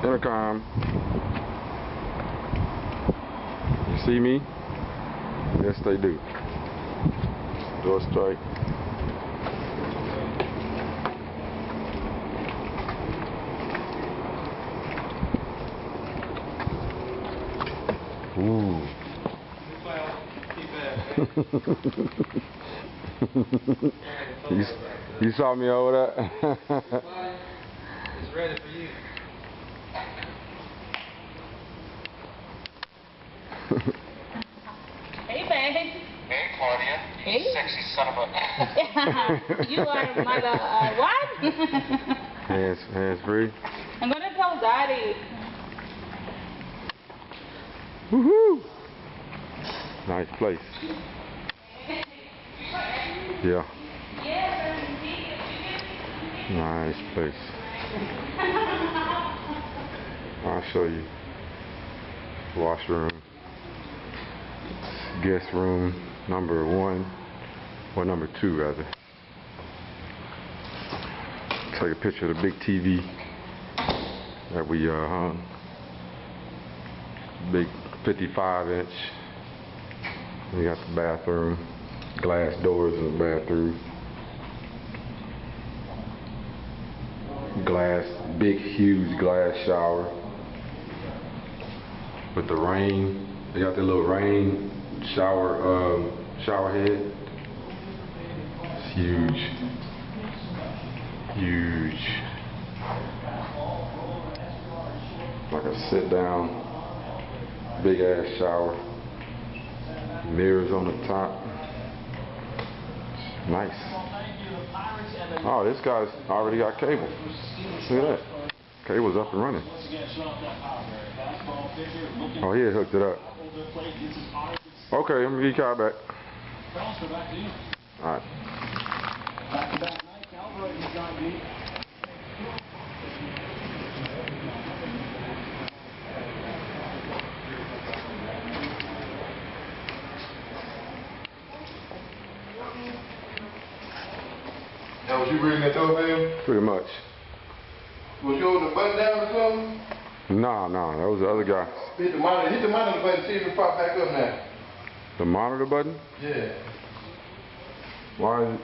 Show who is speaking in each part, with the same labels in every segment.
Speaker 1: Intercom. You see me? Yes, they do. Door strike. Ooh. you saw me over there?
Speaker 2: It's ready for you.
Speaker 3: Hey, babe.
Speaker 4: Hey, Claudia.
Speaker 3: Hey.
Speaker 4: Sexy son of a...
Speaker 3: You are mother, what?
Speaker 1: Hands free.
Speaker 3: I'm gonna tell Daddy.
Speaker 1: Woohoo! Nice place. Yeah. Nice place. I'll show you. Washroom. Guest room number 1. Or number 2 rather. Take a picture of the big TV that we hung. Big 55-inch. We got the bathroom. Glass doors in the bathroom. Big huge glass shower. With the rain. They got the little rain shower head. It's huge. Huge. Like a sit down, big ass shower. Mirrors on the top. Nice. Oh, this guy's already got cable. Look at that. Cable's up and running. Oh, he had hooked it up. Okay, I'm gonna get your car back. Alright.
Speaker 5: Now, was you bringing that doorbell?
Speaker 1: Pretty much.
Speaker 5: Was you holding the button down or something?
Speaker 1: No, that was the other guy.
Speaker 5: Hit the monitor button, see if it pop back up now.
Speaker 1: The monitor button?
Speaker 5: Yeah.
Speaker 1: Why is it?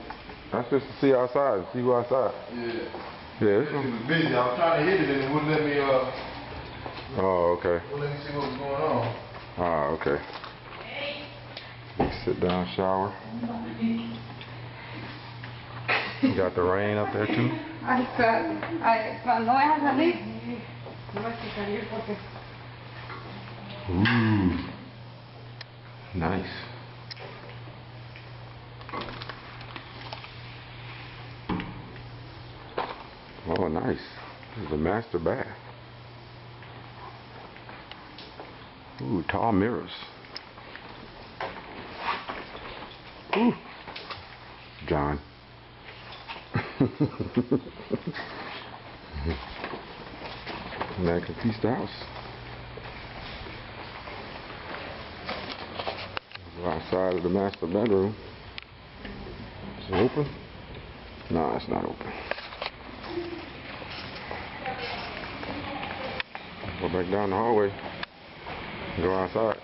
Speaker 1: That's just to see outside, see who outside.
Speaker 5: Yeah.
Speaker 1: Yeah,
Speaker 5: It was busy. I was trying to hit it and it wouldn't let me,
Speaker 1: Oh, okay.
Speaker 5: wouldn't let me see what was going on.
Speaker 1: Ah, okay. Big sit down shower. You got the rain up there too?
Speaker 3: No voy a salir.
Speaker 1: Ooh. Nice. Oh, nice. This is a master bath. Ooh, tall mirrors. Ooh. John. American Pizza House. We're outside of the master bedroom. Is it open? No, it's not open. Go back down the hallway. Go outside.